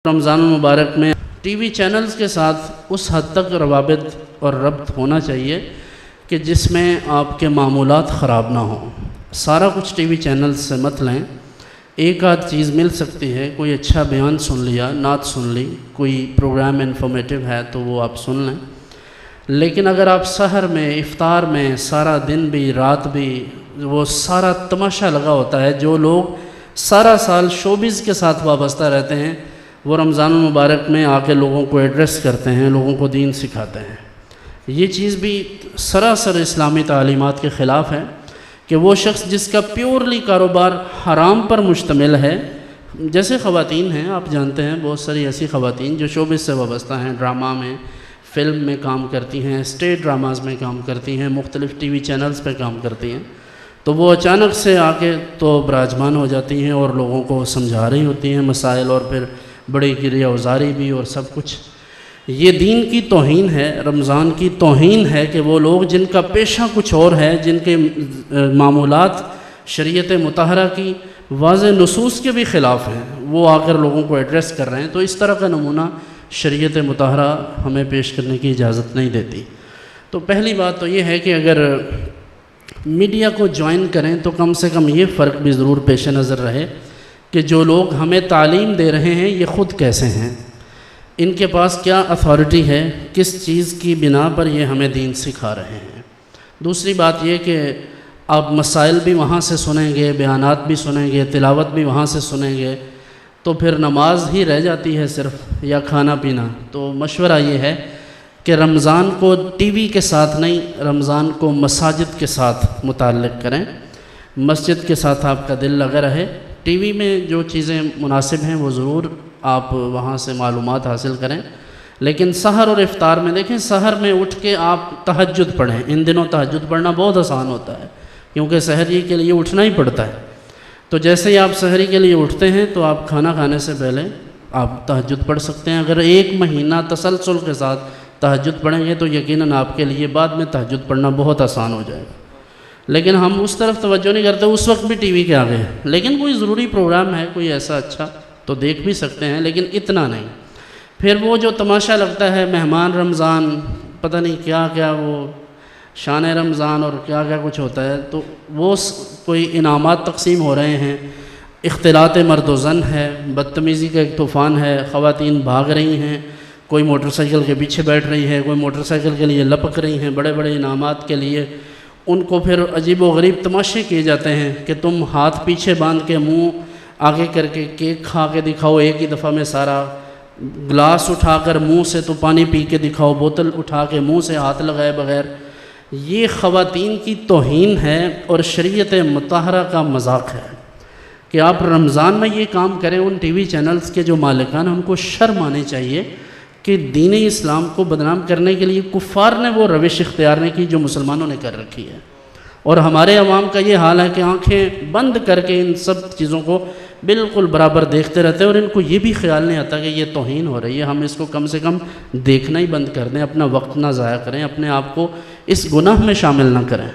رمضان المبارک میں T V channels کے ساتھ اس حد تک روابط اور ربط ہونا چاہیے کہ جس میں آپ کے معمولات خراب نہ ہوں۔ سارا کچھ ٹی وی چینلز سے مت لیں، ایک آدھ چیز مل سکتی ہے، کوئی اچھا بیان سن لیا، نعت سن لی، کوئی پروگرام انفارمیٹیو ہے تو وہ آپ سن لیں۔ لیکن اگر آپ سحر میں، افطار میں، سارا دن بھی رات بھی وہ سارا تماشا لگا ہوتا ہے، جو لوگ سارا سال شوبز کے ساتھ وابستہ رہتے ہیں وہ رمضان المبارک میں آ کے لوگوں کو ایڈریس کرتے ہیں، لوگوں کو دین سکھاتے ہیں۔ یہ چیز بھی سراسر اسلامی تعلیمات کے خلاف ہے کہ وہ شخص جس کا پیورلی کاروبار حرام پر مشتمل ہے، جیسے خواتین ہیں، آپ جانتے ہیں بہت ساری ایسی خواتین جو شوبز سے وابستہ ہیں، ڈرامہ میں، فلم میں کام کرتی ہیں، اسٹیج ڈراماز میں کام کرتی ہیں، مختلف ٹی وی چینلز پہ کام کرتی ہیں، تو وہ اچانک سے آ کے تو براجمان ہو جاتی ہیں اور لوگوں کو سمجھا رہی ہوتی ہیں مسائل، اور پھر بڑی گریہ وزاری بھی اور سب کچھ۔ یہ دین کی توہین ہے، رمضان کی توہین ہے کہ وہ لوگ جن کا پیشہ کچھ اور ہے، جن کے معمولات شریعت مطہرہ کی واضح نصوص کے بھی خلاف ہیں، وہ آ کر لوگوں کو ایڈریس کر رہے ہیں، تو اس طرح کا نمونہ شریعت مطہرہ ہمیں پیش کرنے کی اجازت نہیں دیتی۔ تو پہلی بات تو یہ ہے کہ اگر میڈیا کو جوائن کریں تو کم سے کم یہ فرق بھی ضرور پیش نظر رہے کہ جو لوگ ہمیں تعلیم دے رہے ہیں یہ خود کیسے ہیں، ان کے پاس کیا اتھارٹی ہے، کس چیز کی بنا پر یہ ہمیں دین سکھا رہے ہیں۔ دوسری بات یہ کہ آپ مسائل بھی وہاں سے سنیں گے، بیانات بھی سنیں گے، تلاوت بھی وہاں سے سنیں گے، تو پھر نماز ہی رہ جاتی ہے صرف، یا کھانا پینا۔ تو مشورہ یہ ہے کہ رمضان کو ٹی وی کے ساتھ نہیں، رمضان کو مساجد کے ساتھ متعلق کریں، مسجد کے ساتھ آپ کا دل لگا رہے۔ ٹی وی میں جو چیزیں مناسب ہیں وہ ضرور آپ وہاں سے معلومات حاصل کریں، لیکن سحر اور افطار میں دیکھیں، سحر میں اٹھ کے آپ تہجد پڑھیں۔ ان دنوں تہجد پڑھنا بہت آسان ہوتا ہے کیونکہ سحری کے لیے اٹھنا ہی پڑتا ہے، تو جیسے ہی آپ سحری کے لیے اٹھتے ہیں تو آپ کھانا کھانے سے پہلے آپ تہجد پڑھ سکتے ہیں۔ اگر ایک مہینہ تسلسل کے ساتھ تہجد پڑھیں گے تو یقیناً آپ کے لیے بعد میں تہجد پڑھنا بہت آسان ہو جائے گا۔ لیکن ہم اس طرف توجہ نہیں کرتے، اس وقت بھی ٹی وی کے آگے ہیں، لیکن کوئی ضروری پروگرام ہے کوئی ایسا اچھا تو دیکھ بھی سکتے ہیں، لیکن اتنا نہیں۔ پھر وہ جو تماشا لگتا ہے، مہمان رمضان، پتہ نہیں کیا کیا، وہ شان رمضان اور کیا کیا کچھ ہوتا ہے، تو وہ کوئی انعامات تقسیم ہو رہے ہیں، اختلاط مرد و زن ہے، بدتمیزی کا ایک طوفان ہے، خواتین بھاگ رہی ہیں، کوئی موٹر سائیکل کے پیچھے بیٹھ رہی ہے، کوئی موٹر سائیکل کے لیے لپک رہی ہیں بڑے بڑے انعامات کے لیے۔ ان کو پھر عجیب و غریب تماشے کیے جاتے ہیں کہ تم ہاتھ پیچھے باندھ کے منہ آگے کر کے کیک کھا کے دکھاؤ ایک ہی دفعہ میں سارا، گلاس اٹھا کر منہ سے تو پانی پی کے دکھاؤ، بوتل اٹھا کے منہ سے ہاتھ لگائے بغیر۔ یہ خواتین کی توہین ہے اور شریعت مطہرہ کا مذاق ہے کہ آپ رمضان میں یہ کام کریں۔ ان ٹی وی چینلز کے جو مالکان ہیں ان کو شرم آنی چاہیے کہ دین اسلام کو بدنام کرنے کے لیے کفار نے وہ روش اختیار نہیں کی جو مسلمانوں نے کر رکھی ہے، اور ہمارے عوام کا یہ حال ہے کہ آنکھیں بند کر کے ان سب چیزوں کو بالکل برابر دیکھتے رہتے ہیں، اور ان کو یہ بھی خیال نہیں آتا کہ یہ توہین ہو رہی ہے، ہم اس کو کم سے کم دیکھنا ہی بند کر دیں، اپنا وقت نہ ضائع کریں، اپنے آپ کو اس گناہ میں شامل نہ کریں۔